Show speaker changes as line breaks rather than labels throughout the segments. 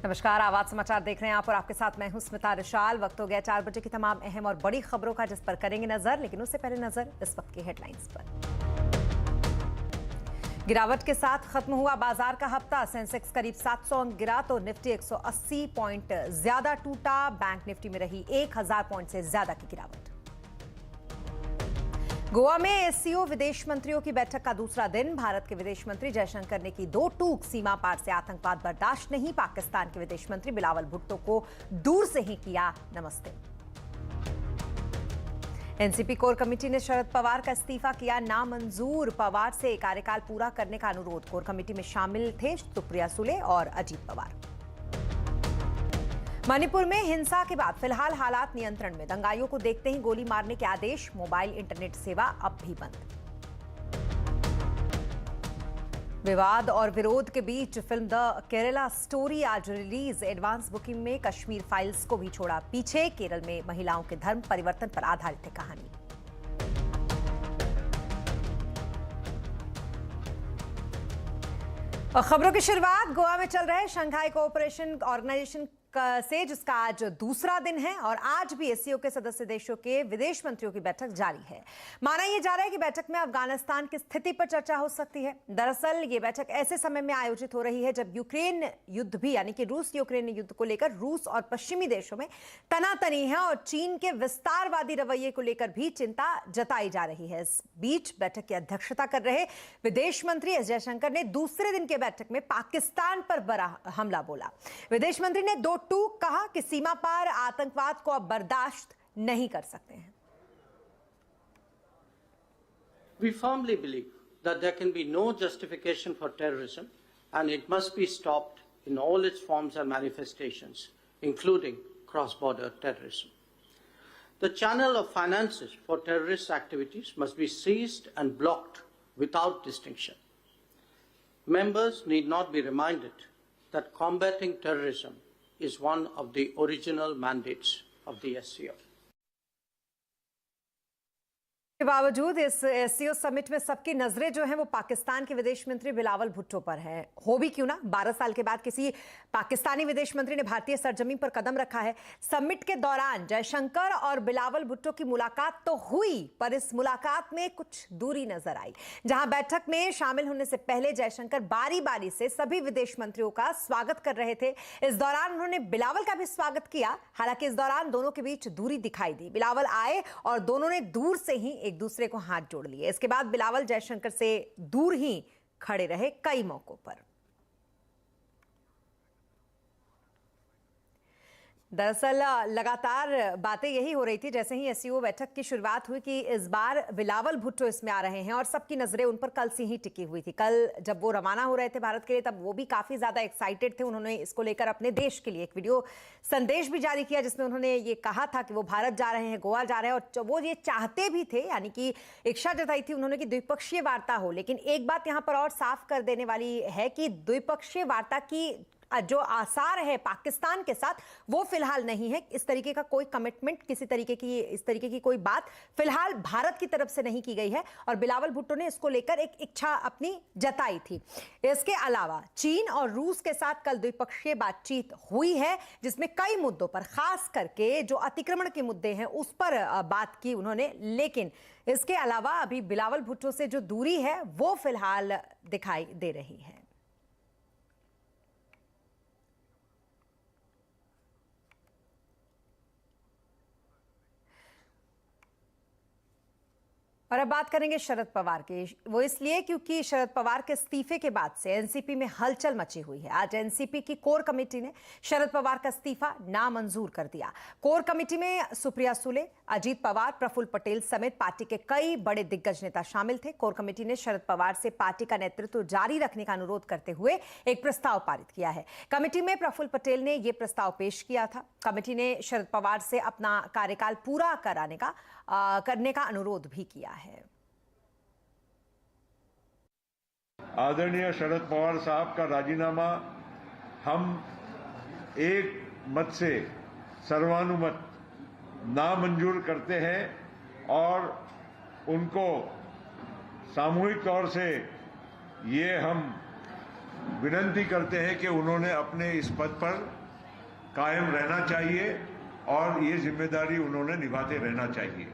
नमस्कार, आवाज समाचार देख रहे हैं आप और आपके साथ मैं हूं स्मिता रिशाल। वक्त हो गया 4 बजे की तमाम अहम और बड़ी खबरों का, जिस पर करेंगे नजर। लेकिन उससे पहले नजर इस वक्त की हेडलाइंस पर। गिरावट के साथ खत्म हुआ बाजार का हफ्ता। सेंसेक्स करीब 700 अंक गिरा तो निफ्टी 180 पॉइंट ज्यादा टूटा। बैंक निफ्टी में रही 1000 पॉइंट से ज्यादा की गिरावट। गोवा में एससीओ विदेश मंत्रियों की बैठक का दूसरा दिन। भारत के विदेश मंत्री जयशंकर ने की दो टूक। सीमा पार से आतंकवाद बर्दाश्त नहीं। पाकिस्तान के विदेश मंत्री बिलावल भुट्टो को दूर से ही किया नमस्ते। एनसीपी कोर कमेटी ने शरद पवार का इस्तीफा किया नामंजूर। पवार से कार्यकाल पूरा करने का अनुरोध। कोर कमेटी में शामिल थे सुप्रिया सुले और अजीत पवार। मणिपुर में हिंसा के बाद फिलहाल हालात नियंत्रण में। दंगाइयों को देखते ही गोली मारने के आदेश। मोबाइल इंटरनेट सेवा अब भी बंद। विवाद और विरोध के बीच फिल्म द केरला स्टोरी आज रिलीज। एडवांस बुकिंग में कश्मीर फाइल्स को भी छोड़ा पीछे। केरल में महिलाओं के धर्म परिवर्तन पर आधारित है कहानी। और खबरों की शुरुआत गोवा में चल रहे शंघाई कोऑपरेशन ऑर्गेनाइजेशन से, जिसका आज दूसरा दिन है। और आज भी एससीओ के सदस्य देशों के विदेश मंत्रियों की बैठक जारी है। माना यह जा रहा है कि बैठक में अफगानिस्तान की स्थिति पर चर्चा हो सकती है। दरअसल ये बैठक ऐसे समय में आयोजित हो रही है जब यूक्रेन युद्ध भी, यानी कि रूस यूक्रेन युद्ध को लेकर रूस और पश्चिमी देशों में तनातनी है और चीन के विस्तारवादी रवैये को लेकर भी चिंता जताई जा रही है। इस बीच बैठक की अध्यक्षता कर रहे विदेश मंत्री एस जयशंकर ने दूसरे दिन के बैठक में पाकिस्तान पर बड़ा हमला बोला। विदेश मंत्री ने दो टूक कहा कि सीमा पार आतंकवाद को अब बर्दाश्त नहीं कर सकते हैं।
We firmly believe that there can be no justification for terrorism and it must be stopped in all its forms and manifestations, including cross-border terrorism. The channel of finances for terrorist activities must be seized and blocked without distinction. Members need not be reminded that combating terrorism is one of the original mandates of the SCO.
के बावजूद इस SCO summit में सबकी नजरें जो हैं वो पाकिस्तान के विदेश मंत्री बिलावल भुट्टो पर है। हो भी क्यों ना, 12 साल के बाद किसी पाकिस्तानी विदेश मंत्री ने भारतीय सरजमीन पर कदम रखा है। समिट के दौरान जयशंकर और बिलावल भुट्टो की मुलाकात तो हुई, पर इस मुलाकात में कुछ दूरी नजर आई। जहां बैठक में शामिल होने से पहले जयशंकर बारी बारी से सभी विदेश मंत्रियों का स्वागत कर रहे थे। इस दौरान उन्होंने बिलावल का भी स्वागत किया। हालांकि इस दौरान दोनों के बीच दूरी दिखाई दी। बिलावल आए और दोनों ने दूर से ही एक दूसरे को हाथ जोड़ लिए। इसके बाद बिलावल जयशंकर से दूर ही खड़े रहे कई मौकों पर। दरअसल लगातार बातें यही हो रही थी जैसे ही एससीओ बैठक की शुरुआत हुई कि इस बार बिलावल भुट्टो इसमें आ रहे हैं और सबकी नजरें उन पर कल से ही टिकी हुई थी। कल जब वो रवाना हो रहे थे भारत के लिए, तब वो भी काफी ज्यादा एक्साइटेड थे। उन्होंने इसको लेकर अपने देश के लिए एक वीडियो संदेश भी जारी किया जिसमें उन्होंने ये कहा था कि वो भारत जा रहे हैं, गोवा जा रहे हैं और वो ये चाहते भी थे, यानी कि इच्छा जताई थी उन्होंने कि द्विपक्षीय वार्ता हो। लेकिन एक बात यहां पर और साफ कर देने वाली है कि द्विपक्षीय वार्ता की जो आसार है पाकिस्तान के साथ वो फिलहाल नहीं है। इस तरीके का कोई कमिटमेंट, किसी तरीके की इस तरीके की कोई बात फिलहाल भारत की तरफ से नहीं की गई है और बिलावल भुट्टो ने इसको लेकर एक इच्छा अपनी जताई थी। इसके अलावा चीन और रूस के साथ कल द्विपक्षीय बातचीत हुई है जिसमें कई मुद्दों पर, खास करके जो अतिक्रमण के मुद्दे हैं उस पर बात की उन्होंने। लेकिन इसके अलावा अभी बिलावल भुट्टो से जो दूरी है वो फिलहाल दिखाई दे रही है। और अब बात करेंगे शरद पवार की। वो इसलिए क्योंकि शरद पवार के इस्तीफे के बाद से एनसीपी में हलचल मची हुई है। आज एनसीपी की कोर कमेटी ने शरद पवार का इस्तीफा नामंजूर कर दिया। कोर कमेटी में सुप्रिया सुले, अजीत पवार, प्रफुल्ल पटेल समेत पार्टी के कई बड़े दिग्गज नेता शामिल थे। कोर कमेटी ने शरद पवार से पार्टी का नेतृत्व जारी रखने का अनुरोध करते हुए एक प्रस्ताव पारित किया है। कमेटी में प्रफुल्ल पटेल ने यह प्रस्ताव पेश किया था। कमेटी ने शरद पवार से अपना कार्यकाल पूरा करने का अनुरोध भी किया है।
आदरणीय शरद पवार साहब का राजीनामा हम एक मत से सर्वानुमत नामंजूर करते हैं और उनको सामूहिक तौर से ये हम विनती करते हैं कि उन्होंने अपने इस पद पर कायम रहना चाहिए और ये जिम्मेदारी उन्होंने निभाते रहना चाहिए।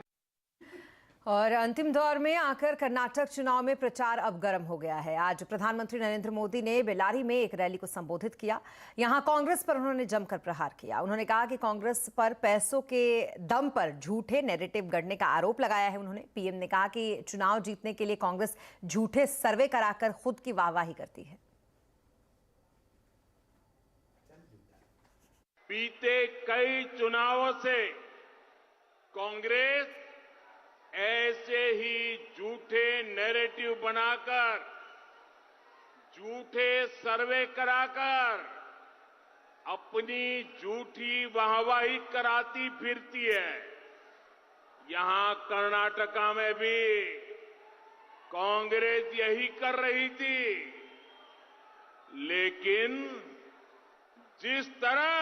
और अंतिम दौर में आकर कर्नाटक चुनाव में प्रचार अब गर्म हो गया है। आज प्रधानमंत्री नरेंद्र मोदी ने बेल्लारी में एक रैली को संबोधित किया। यहां कांग्रेस पर उन्होंने जमकर प्रहार किया। उन्होंने कहा कि कांग्रेस पर पैसों के दम पर झूठे नैरेटिव गढ़ने का आरोप लगाया है। उन्होंने पीएम ने कहा कि चुनाव जीतने के लिए कांग्रेस झूठे सर्वे कराकर खुद की वाहवाही करती है।
बीते कई चुनावों से कांग्रेस ऐसे ही झूठे नैरेटिव बनाकर, झूठे सर्वे कराकर अपनी झूठी वाहवाही कराती फिरती है। यहां कर्नाटका में भी कांग्रेस यही कर रही थी, लेकिन जिस तरह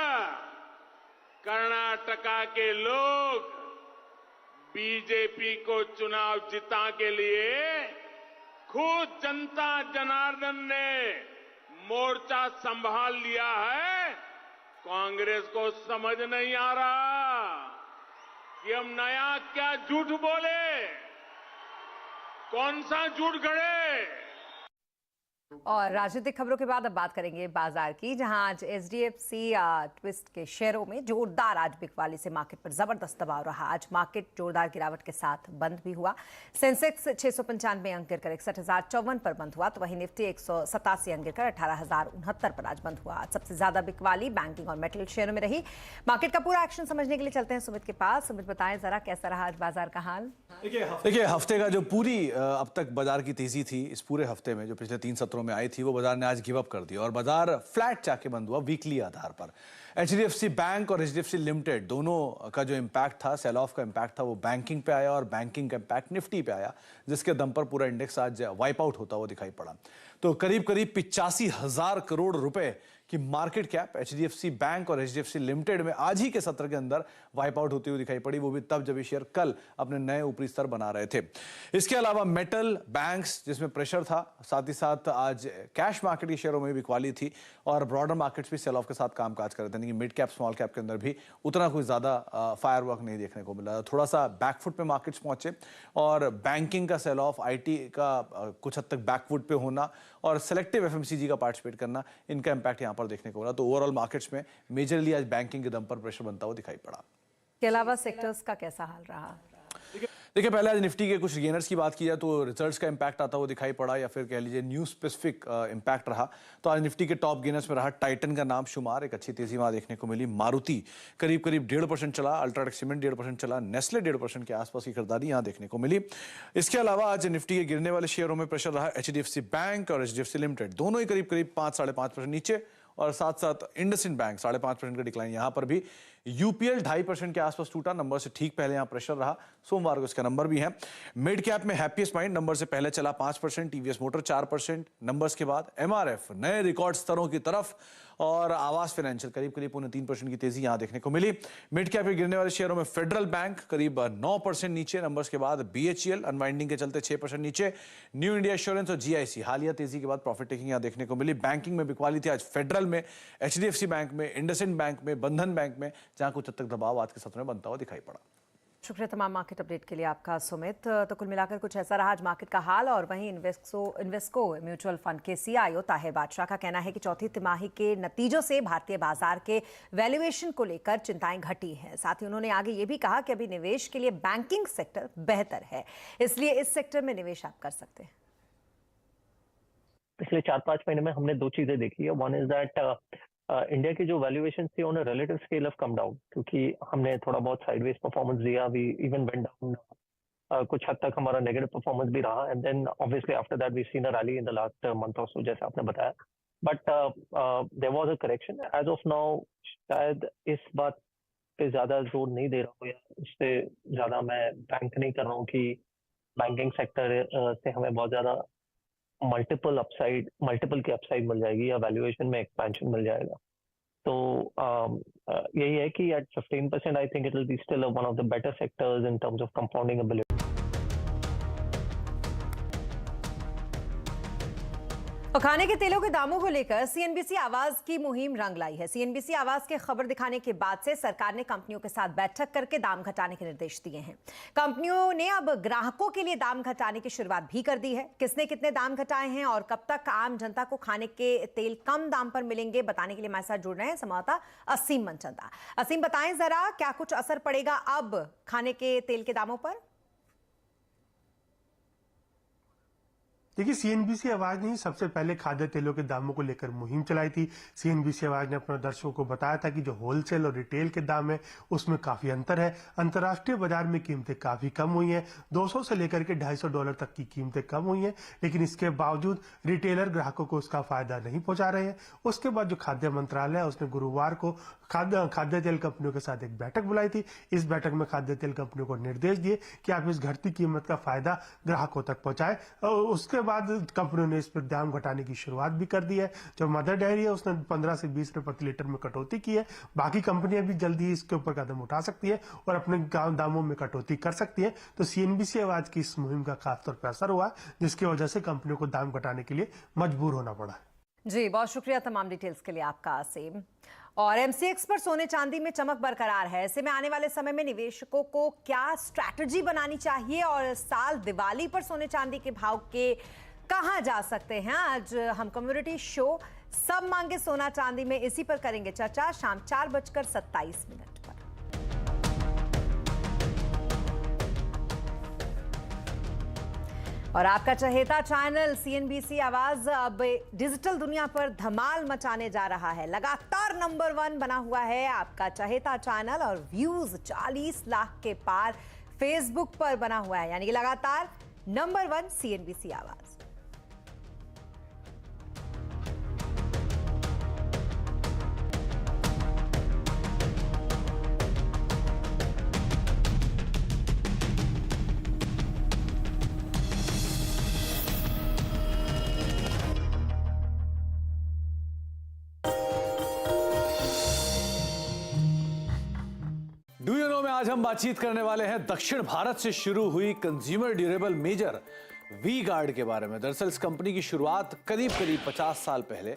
कर्नाटका के लोग बीजेपी को चुनाव जिता के लिए खुद जनता जनार्दन ने मोर्चा संभाल लिया है, कांग्रेस को समझ नहीं आ रहा कि हम नया क्या झूठ बोले, कौन सा झूठ गढ़े।
और राजनीतिक खबरों के बाद अब बात करेंगे बाजार की, जहां आज एचडीएफसी ट्विस्ट के शेयरों में जोरदार आज बिकवाली से मार्केट पर जबरदस्त दबाव रहा। आज मार्केट जोरदार गिरावट के साथ बंद भी हुआ। सेंसेक्स 695 अंक गिरकर 61,054 पर बंद हुआ, तो वहीं निफ्टी 187 अंक गिरकर 18,069 पर आज बंद हुआ। आज सबसे ज्यादा बिकवाली बैंकिंग और मेटल शेयरों में रही। मार्केट का पूरा एक्शन समझने के लिए चलते हैं सुमित के पास। सुमित, बताएं जरा कैसा रहा आज बाजार का हाल।
देखिए हफ्ते का जो पूरी अब तक बाजार की तेजी थी, इस पूरे हफ्ते में जो पिछले 3 सत्रों में आई थी, वो बाजार ने आज गिव अप कर दिया और बाजार फ्लैट जाके बंद हुआ वीकली आधार पर। एचडीएफसी बैंक और एचडीएफसी लिमिटेड दोनों का जो इम्पैक्ट था, सेल ऑफ का इम्पैक्ट था, वो बैंकिंग पे आया और बैंकिंग का इम्पैक्ट निफ्टी पे आया, जिसके दम पर पूरा इंडेक्स आज वाइप आउट होता हुआ दिखाई पड़ा। तो करीब 85,000 करोड़ रुपए कि मार्केट कैप एचडीएफसी बैंक और एचडीएफसी लिमिटेड में आज ही के सत्र के अंदर वाइप आउट होती हुई दिखाई पड़ी, वो भी तब जब ये शेयर कल अपने नए ऊपरी स्तर बना रहे थे। इसके अलावा मेटल, बैंक्स जिसमें प्रेशर था, साथ ही साथ आज कैश मार्केट के शेयरों में भी बिकवाली थी और ब्रॉडर मार्केट्स भी सेल ऑफ के साथ कामकाज कर रहे थे, यानी कि मिड कैप स्मॉल कैप के अंदर भी उतना कोई ज्यादा फायरवर्क नहीं देखने को मिला। थोड़ा सा बैकफुट पे मार्केट्स पहुंचे और बैंकिंग का सेल ऑफ, आईटी का कुछ हद तक बैकफुट पे होना और सेलेक्टिव एफएमसीजी का पार्टिसिपेट करना, इनका इंपैक्ट यहां पर देखने को मिला। तो ओवरऑल मार्केट्स में मेजरली आज बैंकिंग के दम पर प्रेशर बनता हुआ दिखाई पड़ा।
के अलावा सेक्टर्स का कैसा हाल रहा?
देखिए पहले आज निफ्टी के कुछ गेनर्स की बात की जाए तो रिजल्ट्स का इंपैक्ट आता हुआ दिखाई पड़ा, या फिर कह लीजिए न्यूज स्पेसिफिक इंपैक्ट रहा। तो आज निफ्टी के टॉप गेनर्स में रहा टाइटन का नाम शुमार, एक अच्छी तेजी वहां देखने को मिली। मारुति करीब 1.5% चला, अल्ट्राटेक सीमेंट 1.5% चला, नेस्ले 1.5% के आसपास की खरीदारी यहां देखने को मिली। इसके अलावा आज निफ्टी के गिरने वाले शेयरों में प्रेशर रहा एचडीएफसी बैंक और एचडीएफसी लिमिटेड, दोनों ही करीब 5-5.5% नीचे, और साथ साथ इंडसइंड बैंक 5.5% का डिक्लाइन। यहां पर भी यूपीएल 2.5% के आसपास टूटा, नंबर से ठीक पहले यहां प्रेशर रहा, सोमवार को इसका नंबर भी है। मिड कैप में हैप्पीएस्ट माइंड नंबर से पहले चला 5%, टीवीएस मोटर 4%, नंबर्स के बाद एमआरएफ नए रिकॉर्ड स्तरों की तरफ, और आवास फाइनेंशियल करीब 3% की तेजी यहां देखने को मिली। मिड कैप के गिरने वाले शेयरों में फेडरल बैंक करीब 9% नीचे, नंबर्स के बाद बीएचईएल अनवाइंडिंग के चलते 6% नीचे, न्यू इंडिया एश्योरेंस और जीआईसी हालिया तेजी के बाद प्रॉफिट टेकिंग यहां देखने को मिली। बैंकिंग में बिकवाली थी आज फेडरल में, एचडीएफसी बैंक में, इंडसइंड बैंक में, बंधन बैंक में, जहां कुछ हद तक दबाव आज के सत्र में बनता हुआ दिखाई पड़ा।
शुक्रिया तमाम मार्केट अपडेट के लिए आपका सुमित। तो कुल मिलाकर कुछ ऐसा रहा आज मार्केट का हाल। और वहीं इन्वेस्को म्यूचुअल फंड के सीईओ ताहिर बादशाह का कहना है कि चौथी तिमाही के नतीजों से भारतीय बाजार के वैल्यूएशन को लेकर चिंताएं घटी हैं। साथ ही उन्होंने आगे ये भी कहा कि अभी निवेश के लिए बैंकिंग सेक्टर बेहतर है, इसलिए इस सेक्टर में निवेश आप कर सकते हैं।
पिछले 4-5 महीने में हमने 2 चीजें देखी है। वन इज दैट इंडिया की जो वैल्यूएशन थी on a relative scale of come down, क्योंकि हमने थोड़ा बहुत साइडवेज परफॉर्मेंस दिया, वी इवन वेंट डाउन, कुछ हद तक हमारा नेगेटिव परफॉर्मेंस भी रहा, and then obviously after that we seen a rally in the last month और सो, जैसा आपने बताया। But there was a correction as of now. शायद इस बात पे ज्यादा जोर नहीं दे रहा हूँ, या इससे ज्यादा मैं बैंक नहीं कर रहा हूँ कि बैंकिंग सेक्टर से हमें बहुत ज्यादा मल्टीपल की अपसाइड मिल जाएगी या वैल्यूएशन में एक्सपेंशन मिल जाएगा। तो यही है कि at 15% I think it will be still one of the better sectors in terms of compounding ability.
और खाने के तेलों के दामों को लेकर सीएनबीसी आवाज की मुहिम रंग लाई है। सीएनबीसी आवाज के खबर दिखाने के बाद से सरकार ने कंपनियों के साथ बैठक करके दाम घटाने के निर्देश दिए हैं। कंपनियों ने अब ग्राहकों के लिए दाम घटाने की शुरुआत भी कर दी है। किसने कितने दाम घटाए हैं और कब तक आम जनता को खाने के तेल कम दाम पर मिलेंगे, बताने के लिए हमारे साथ जुड़ रहे हैं संवाददाता असीम मनचंदा। असीम, बताएं जरा, क्या कुछ असर पड़ेगा अब खाने के तेल के दामों पर?
देखिए, सीएनबीसी आवाज ने सबसे पहले खाद्य तेलों के दामों को लेकर मुहिम चलाई थी। सीएनबीसी आवाज ने अपने दर्शकों को बताया था कि जो होलसेल और रिटेल के दाम है उसमें काफी अंतर है। अंतर्राष्ट्रीय बाजार में कीमतें काफी कम हुई हैं, $200 से लेकर के $250 तक की कीमतें कम हुई हैं, लेकिन इसके बावजूद रिटेलर ग्राहकों को उसका फायदा नहीं पहुंचा रहे हैं। उसके बाद जो खाद्य मंत्रालय है उसने गुरुवार को खाद्य तेल कंपनियों के साथ एक बैठक बुलाई थी। इस बैठक में खाद्य तेल कंपनियों को निर्देश दिए कि आप इस घटती कीमत का फायदा ग्राहकों तक पहुंचाएं। उसके बाद कंपनियों ने इस पर दाम घटाने की शुरुआत भी कर दी है। जो मदर डेयरी है उसने 15 से 20 रुपए प्रति लीटर में कटौती की है। बाकी कंपनियां भी जल्दी ही इसके ऊपर कदम उठा सकती है और अपने दामों में कटौती कर सकती है। तो सीएनबीसी आवाज की इस मुहिम का खासतौर पर असर हुआ, जिसकी वजह से कंपनियों को दाम घटाने के लिए मजबूर होना पड़ा।
जी, बहुत शुक्रिया तमाम डिटेल्स के लिए आपका असीम। और एमसीएक्स पर सोने चांदी में चमक बरकरार है। ऐसे में आने वाले समय में निवेशकों को क्या स्ट्रैटेजी बनानी चाहिए और साल दिवाली पर सोने चांदी के भाव के कहां जा सकते हैं? आज हम कम्युनिटी शो सब मांगे सोना चांदी में इसी पर करेंगे चर्चा, शाम 4:27 पर। और आपका चहेता चैनल सीएनबीसी आवाज अब डिजिटल दुनिया पर धमाल मचाने जा रहा है। लगातार नंबर 1 बना हुआ है आपका चहेता चैनल और व्यूज 40 लाख के पार फेसबुक पर बना हुआ है, यानी कि लगातार नंबर 1 सीएनबीसी आवाज।
डू यू नो में आज हम बातचीत करने वाले हैं दक्षिण भारत से शुरू हुई consumer durable major V Guard के बारे में। दरअसल इस कंपनी की शुरुआत करीब 50 साल पहले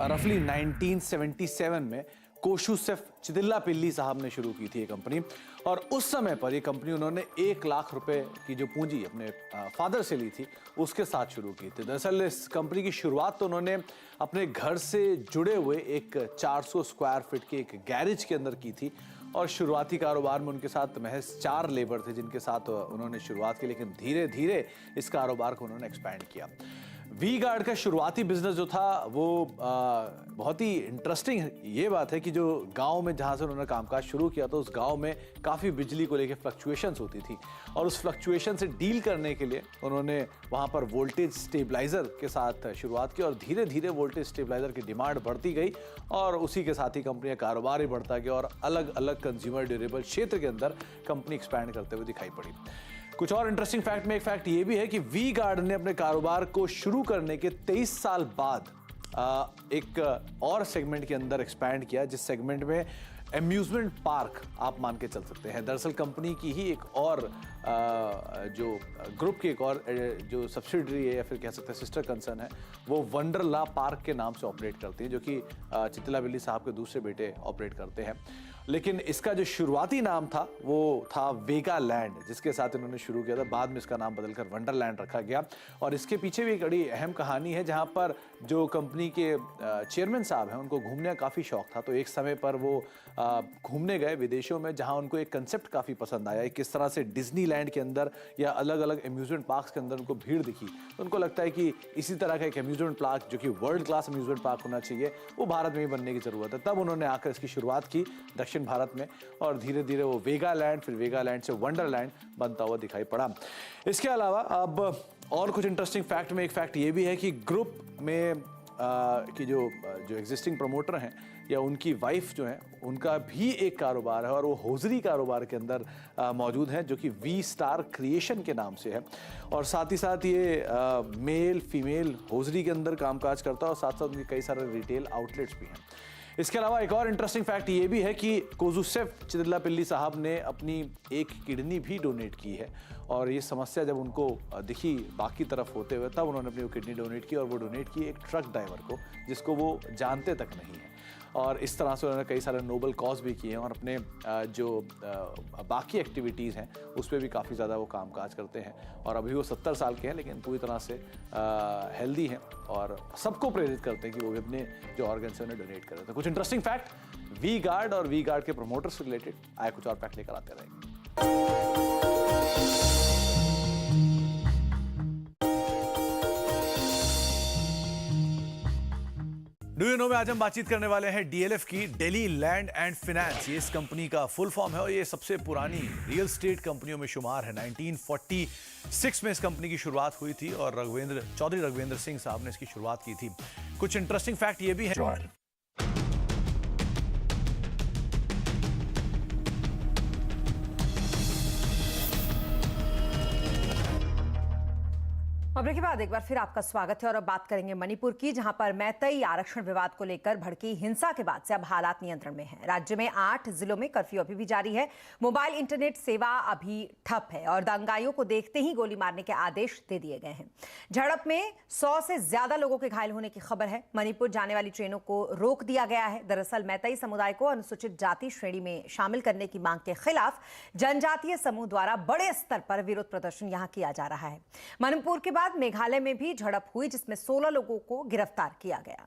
रफली 1977 में कोशुसेफ चितिल्लापिल्ली साहब ने शुरू की थी ये कंपनी। और उस समय पर ये कंपनी उन्होंने 1 लाख रुपए की जो पूंजी अपने फादर से ली थी उसके साथ शुरू की थी। दरअसल इस कंपनी की शुरुआत तो उन्होंने अपने घर से जुड़े हुए एक 400 स्क्वायर फीट के एक गैरेज के अंदर की थी और शुरुआती कारोबार में उनके साथ महज 4 लेबर थे जिनके साथ उन्होंने शुरुआत की, लेकिन धीरे धीरे इस कारोबार को उन्होंने एक्सपैंड किया। वी गार्ड का शुरुआती बिजनेस जो था वो बहुत ही इंटरेस्टिंग ये बात है कि जो गांव में जहां से उन्होंने कामकाज शुरू किया तो उस गांव में काफ़ी बिजली को लेकर फ्लक्चुएशंस होती थी और उस फ्लक्चुएशन से डील करने के लिए उन्होंने वहां पर वोल्टेज स्टेबलाइजर के साथ शुरुआत की और धीरे धीरे वोल्टेज स्टेबलाइजर की डिमांड बढ़ती गई और उसी के साथ ही कंपनी का कारोबार ही बढ़ता गया और अलग अलग कंज्यूमर ड्यूरेबल क्षेत्र के अंदर कंपनी एक्सपैंड करते हुए दिखाई पड़ी। कुछ और इंटरेस्टिंग फैक्ट में एक फैक्ट ये भी है कि वी गार्ड ने अपने कारोबार को शुरू करने के 23 साल बाद एक और सेगमेंट के अंदर एक्सपैंड किया, जिस सेगमेंट में एम्यूजमेंट पार्क आप मान के चल सकते हैं। दरअसल कंपनी की ही एक और जो ग्रुप की एक और जो सब्सिडरी है या फिर कह सकते हैं सिस्टर कंसर्न है, वो वंडरला पार्क के नाम से ऑपरेट करती है, जो कि चितिल्लापिल्ली साहब के दूसरे बेटे ऑपरेट करते हैं। लेकिन इसका जो शुरुआती नाम था वो था वेगा लैंड, जिसके साथ इन्होंने शुरू किया था। बाद में इसका नाम बदलकर वंडरलैंड रखा गया और इसके पीछे भी एक बड़ी अहम कहानी है, जहां पर जो कंपनी के चेयरमैन साहब हैं उनको घूमने का काफ़ी शौक था। तो एक समय पर वो घूमने गए विदेशों में, जहां उनको एक कंसेप्ट काफ़ी पसंद आया, किस तरह से डिज्नीलैंड के अंदर या अलग अलग एम्यूजमेंट पार्क्स के अंदर उनको भीड़ दिखी। तो उनको लगता है कि इसी तरह का एक एम्यूजमेंट पार्क जो कि वर्ल्ड क्लास एम्यूजमेंट पार्क होना चाहिए, वो भारत में भी बनने की ज़रूरत है। तब उन्होंने आकर इसकी शुरुआत की दक्षिण भारत में और धीरे धीरे वो वेगा लैंड, फिर वेगा लैंड से वंडरलैंड बनता हुआ दिखाई पड़ा। इसके अलावा अब और कुछ इंटरेस्टिंग फैक्ट में एक फैक्ट ये भी है कि ग्रुप में कि जो एग्जिस्टिंग प्रमोटर हैं या उनकी वाइफ जो है उनका भी एक कारोबार है और वो होजरी कारोबार के अंदर मौजूद हैं, जो कि वी स्टार क्रिएशन के नाम से है। और साथ ही साथ ये मेल फीमेल होजरी के अंदर कामकाज करता है और साथ साथ उनके कई सारे रिटेल आउटलेट्स भी हैं। इसके अलावा एक और इंटरेस्टिंग फैक्ट ये भी है कि कोजुसेफ चिल्लापिल्ली साहब ने अपनी एक किडनी भी डोनेट की है, और ये समस्या जब उनको दिखी बाकी तरफ होते हुए तब उन्होंने अपनी वो किडनी डोनेट की, और वो डोनेट की एक ट्रक ड्राइवर को जिसको वो जानते तक नहीं है। और इस तरह से उन्होंने कई सारे नोबल कॉज भी किए हैं, और अपने जो बाकी एक्टिविटीज़ हैं उस पर भी काफ़ी ज़्यादा वो कामकाज करते हैं। और अभी वो 70 साल के हैं, लेकिन पूरी तरह से हेल्दी हैं और सबको प्रेरित करते हैं कि वो भी अपने जो ऑर्गन्स हैं उन्हें डोनेट करें। तो कुछ इंटरेस्टिंग फैक्ट वी गार्ड और वी गार्ड के प्रमोटर्स से रिलेटेड आए कुछ और फैक्ट लेकर आते रहेंगे। डू यू नो में आज हम बातचीत करने वाले हैं डीएलएफ की, दिल्ली लैंड एंड फाइनेंस। ये इस कंपनी का फुल फॉर्म है और ये सबसे पुरानी रियल एस्टेट कंपनियों में शुमार है। 1946 में इस कंपनी की शुरुआत हुई थी और चौधरी रघुवेंद्र सिंह साहब ने इसकी शुरुआत की थी। कुछ इंटरेस्टिंग फैक्ट ये भी है।
खबरों के बाद एक बार फिर आपका स्वागत है और अब बात करेंगे मणिपुर की, जहां पर मैतई आरक्षण विवाद को लेकर भड़की हिंसा के बाद से अब हालात नियंत्रण में हैं। राज्य में 8 जिलों में कर्फ्यू अभी भी जारी है। मोबाइल इंटरनेट सेवा अभी ठप है और दंगाइयों को देखते ही गोली मारने के आदेश दे दिए गए हैं। झड़प में 100 से ज्यादा लोगों के घायल होने की खबर है। मणिपुर जाने वाली ट्रेनों को रोक दिया गया है। दरअसल मैतई समुदाय को अनुसूचित जाति श्रेणी में शामिल करने की मांग के खिलाफ जनजातीय समूह द्वारा बड़े स्तर पर विरोध प्रदर्शन यहां किया जा रहा है। मणिपुर के बाद मेघालय में भी झड़प हुई, जिसमें 16 लोगों को गिरफ्तार किया गया।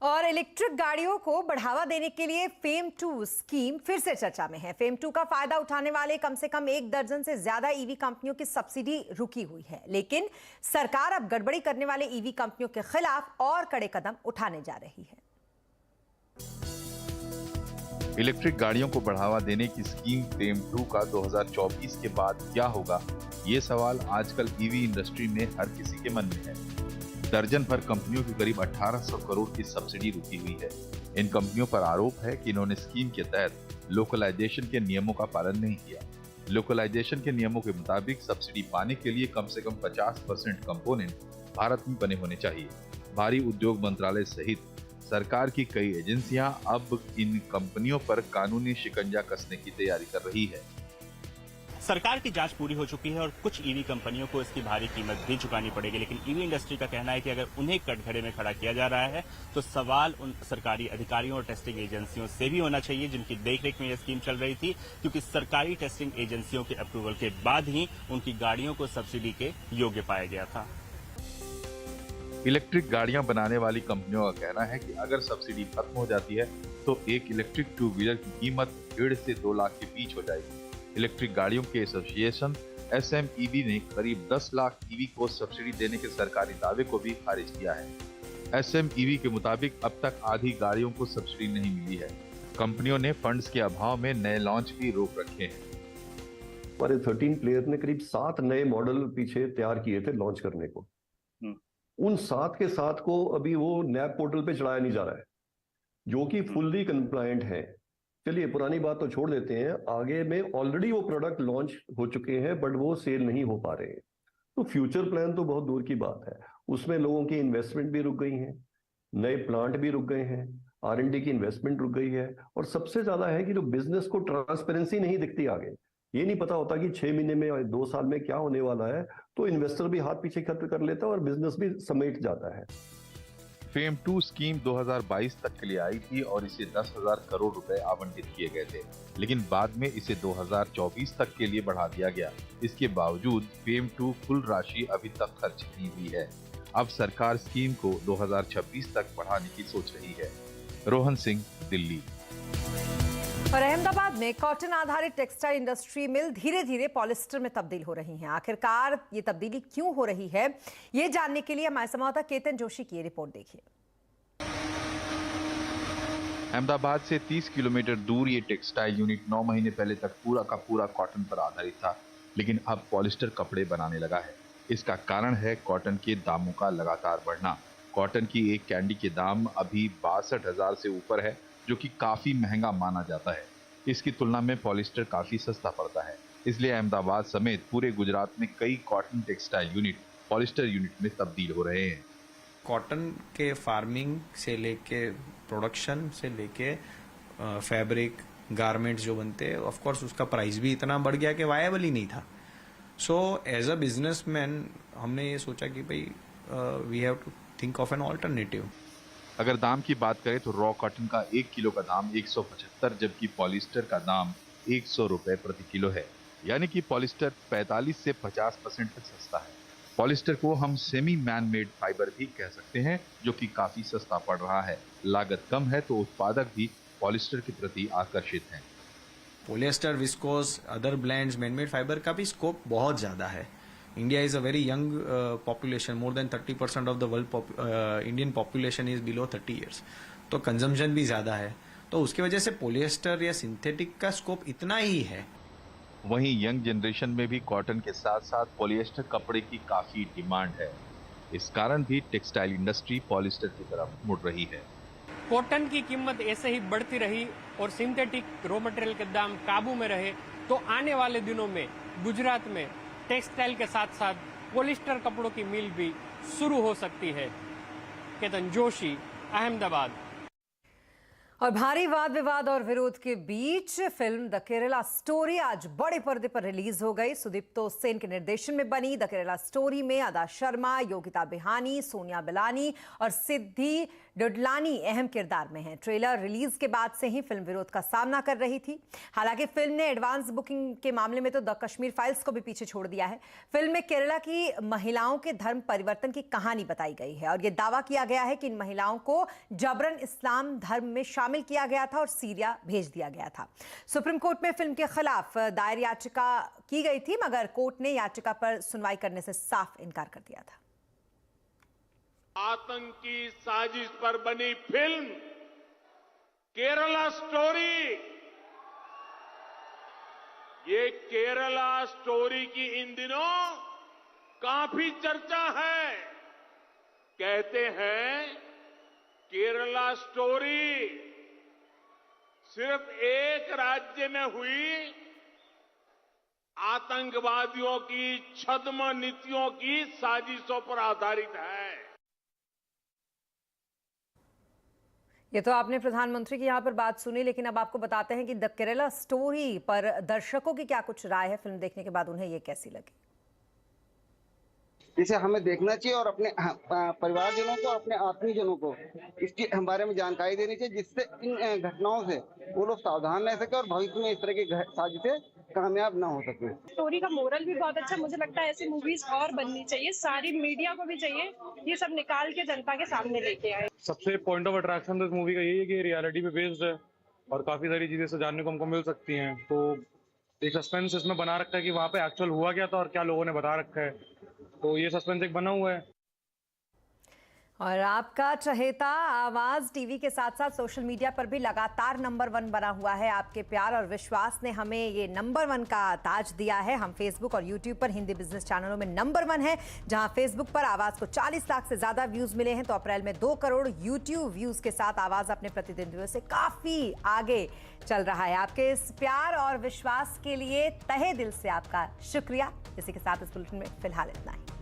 और इलेक्ट्रिक गाड़ियों को बढ़ावा देने के लिए फेम 2 स्कीम फिर से चर्चा में है। फेम 2 का फायदा उठाने वाले कम से कम 1 दर्जन से ज्यादा ईवी कंपनियों की सब्सिडी रुकी हुई है, लेकिन सरकार अब गड़बड़ी करने वाले ईवी कंपनियों के खिलाफ और कड़े कदम उठाने जा रही है।
इलेक्ट्रिक गाड़ियों को बढ़ावा देने की स्कीम फेम 2 का 2024 के बाद क्या होगा, ये सवाल आजकल ईवी इंडस्ट्री में हर किसी के मन में है। दर्जन भर कंपनियों की करीब 1800 करोड़ की सब्सिडी रुकी हुई है। इन कंपनियों पर आरोप है कि इन्होंने स्कीम के तहत लोकलाइजेशन के नियमों का पालन नहीं किया। लोकलाइजेशन के नियमों के मुताबिक सब्सिडी पाने के लिए कम से कम 50% कंपोनेंट भारत में बने होने चाहिए। भारी उद्योग मंत्रालय सहित सरकार की कई एजेंसियां अब इन कंपनियों पर कानूनी शिकंजा कसने की तैयारी कर रही है।
सरकार की जांच पूरी हो चुकी है और कुछ ईवी कंपनियों को इसकी भारी कीमत भी चुकानी पड़ेगी, लेकिन ईवी इंडस्ट्री का कहना है कि अगर उन्हें कटघरे में खड़ा किया जा रहा है तो सवाल उन सरकारी अधिकारियों और टेस्टिंग एजेंसियों से भी होना चाहिए जिनकी देखरेख में यह स्कीम चल रही थी, क्योंकि सरकारी टेस्टिंग एजेंसियों के अप्रूवल के बाद ही उनकी गाड़ियों को सब्सिडी के योग्य पाया गया था।
इलेक्ट्रिक गाड़ियां बनाने वाली कंपनियों का कहना है कि अगर सब्सिडी खत्म हो जाती है तो एक इलेक्ट्रिक 2 व्हीलर की कीमत 1.5 से 2 लाख के बीच हो जाएगी। इलेक्ट्रिक गाड़ियों के एसोसिएशन SMEV ने करीब 10 लाख ईवी को सब्सिडी देने के सरकारी दावे को भी खारिज किया है। SMEV के मुताबिक अब तक आधी गाड़ियों को सब्सिडी नहीं मिली है। कंपनियों ने फंड्स के अभाव में नए लॉन्च भी रोक रखे हैं।
हमारे 13 प्लेयर ने करीब 7 नए मॉडल पीछे तैयार किए थे लॉन्च करने को। उन 7 के 7 को अभी वो नैप पोर्टल पे चढ़ाया नहीं जा रहा है, जो कि फुल्ली कंप्लायंट है। चलिए पुरानी बात तो छोड़ देते हैं, आगे में ऑलरेडी वो प्रोडक्ट लॉन्च हो चुके हैं बट वो सेल नहीं हो पा रहे हैं। तो फ्यूचर प्लान तो बहुत दूर की बात है, उसमें लोगों की इन्वेस्टमेंट भी रुक गई है, नए प्लांट भी रुक गए हैं, R&D की इन्वेस्टमेंट रुक गई है, और सबसे ज्यादा है कि जो बिजनेस को ट्रांसपेरेंसी नहीं दिखती आगे। ये नहीं पता होता कि 6 महीने में और 2 साल में क्या होने वाला है, तो इन्वेस्टर भी हाथ पीछे खर्च कर लेता है और बिजनेस भी समेट जाता है।
फेम 2 स्कीम 2022 तक के लिए आई थी और इसे 10,000 करोड़ रुपए आवंटित किए गए थे, लेकिन बाद में इसे 2024 तक के लिए बढ़ा दिया गया। इसके बावजूद फेम 2 कुल राशि अभी तक खर्च नहीं हुई है। अब सरकार स्कीम को 2026 तक बढ़ाने की सोच रही है। रोहन सिंह, दिल्ली।
और अहमदाबाद में कॉटन आधारित टेक्सटाइल इंडस्ट्री मिल धीरे धीरे पॉलिस्टर में तब्दील हो रही हैं। आखिरकार ये तब्दीली क्यों हो रही है, ये जानने के लिए हमारे संवाददाता केतन जोशी की रिपोर्ट देखिए।
अहमदाबाद से 30 किलोमीटर दूर ये टेक्सटाइल यूनिट 9 महीने पहले तक पूरा का पूरा कॉटन पर आधारित था, लेकिन अब पॉलिस्टर कपड़े बनाने लगा है। इसका कारण है कॉटन के दामों का लगातार बढ़ना। कॉटन की एक कैंडी के दाम अभी 62,000 से ऊपर है, जो कि काफी महंगा माना जाता है। इसकी तुलना में पॉलिस्टर काफी सस्ता पड़ता है, इसलिए अहमदाबाद समेत पूरे गुजरात में कई cotton textile unit polyester unit में तब्दील हो रहे हैं।
कॉटन के फार्मिंग से लेके प्रोडक्शन से लेके फैब्रिक गारमेंट्स जो बनते हैं, ऑफ कोर्स उसका प्राइस भी इतना बढ़ गया कि वायबल ही नहीं था। सो एज अ बिजनेसमैन हमने ये सोचा कि भाई we have to think of an alternative.
अगर दाम की बात करें तो रॉ कॉटन का 1 किलो का दाम 175, जबकि पॉलिस्टर का दाम 100 रुपए प्रति किलो है। यानी कि पॉलिस्टर 45 से 50% तक सस्ता है। पॉलिस्टर को हम सेमी मैन मेड फाइबर भी कह सकते हैं, जो कि काफी सस्ता पड़ रहा है। लागत कम है तो उत्पादक भी पॉलिस्टर के प्रति आकर्षित हैं।
Polyester, viscose, other blends, manmade fibre का भी स्कोप बहुत ज़्यादा है। India is a very young population, more than 30% of the world Indian population is below 30 years, तो कंजम्पशन भी ज़्यादा है। तो उसकी वजह से पोलिएस्टर या सिंथेटिक का स्कोप इतना ही है।
वहीं यंग जनरेशन में भी कॉटन के साथ साथ पॉलिएस्टर कपड़े की काफी डिमांड है। इस कारण भी टेक्सटाइल इंडस्ट्री पॉलिएस्टर की तरफ मुड़ रही है।
कॉटन की कीमत ऐसे ही बढ़ती रही और सिंथेटिक रॉ मटेरियल के दाम काबू में रहे तो आने वाले दिनों में गुजरात में टेक्सटाइल के साथ साथ पॉलिस्टर कपड़ों की मिल भी शुरू हो सकती है। केतन जोशी, अहमदाबाद।
और भारी वाद विवाद और विरोध के बीच फिल्म द केरला स्टोरी आज बड़े पर्दे पर रिलीज हो गई। सुदीप्तो सेन के निर्देशन में बनी द केरला स्टोरी में अदा शर्मा, योगिता बिहानी, सोनिया बिलानी और सिद्धि डुडलानी अहम किरदार में हैं। ट्रेलर रिलीज के बाद से ही फिल्म विरोध का सामना कर रही थी। हालांकि फिल्म ने एडवांस बुकिंग के मामले में तो द कश्मीर फाइल्स को भी पीछे छोड़ दिया है। फिल्म में केरला की महिलाओं के धर्म परिवर्तन की कहानी बताई गई है और यह दावा किया गया है कि इन महिलाओं को जबरन इस्लाम धर्म में शामिल किया गया था और सीरिया भेज दिया गया था। सुप्रीम कोर्ट में फिल्म के खिलाफ दायर याचिका की गई थी, मगर कोर्ट ने याचिका पर सुनवाई करने से साफ इनकार कर दिया था।
आतंकी साजिश पर बनी फिल्म केरला स्टोरी, ये केरला स्टोरी की इन दिनों काफी चर्चा है। कहते हैं केरला स्टोरी सिर्फ एक राज्य में हुई आतंकवादियों की छद्म नीतियों की साजिशों पर आधारित है।
ये तो आपने प्रधानमंत्री की यहाँ पर बात सुनी, लेकिन अब आपको बताते हैं कि द केरला स्टोरी पर दर्शकों की क्या कुछ राय है। फिल्म देखने के बाद उन्हें ये कैसी लगी।
इसे हमें देखना चाहिए और अपने परिवारजनों को, अपने आत्मीयजनों को इसके बारे में जानकारी देनी चाहिए, जिससे इन घटनाओं से वो लोग सावधान रह सके और भविष्य में इस तरह की साजिशें कामयाब ना हो सके।
स्टोरी का मोरल भी बहुत अच्छा, मुझे लगता है ऐसी मूवीज और बननी चाहिए। सारी मीडिया को भी चाहिए ये सब निकाल के जनता के सामने लेके आए।
सबसे पॉइंट ऑफ अट्रैक्शन इस मूवी का यही है कि रियलिटी पे बेस्ड है और काफी सारी चीजें से जानने को हमको मिल सकती हैं। तो एक सस्पेंस इसमें बना रखा है कि वहाँ पे एक्चुअल हुआ क्या था और क्या लोगों ने बता रखा है, तो ये सस्पेंस एक बना हुआ है।
और आपका चहेता आवाज टीवी के साथ साथ सोशल मीडिया पर भी लगातार नंबर 1 बना हुआ है। आपके प्यार और विश्वास ने हमें ये नंबर 1 का ताज दिया है। हम फेसबुक और यूट्यूब पर हिंदी बिजनेस चैनलों में नंबर 1 है। जहां फेसबुक पर आवाज को 40 लाख से ज्यादा व्यूज मिले हैं, तो अप्रैल में 2 करोड़ यूट्यूब व्यूज के साथ आवाज अपने प्रतिद्वंदियों से काफी आगे चल रहा है। आपके इस प्यार और विश्वास के लिए तहे दिल से आपका शुक्रिया। इसी के साथ इस बुलेटिन में फिलहाल इतना ही।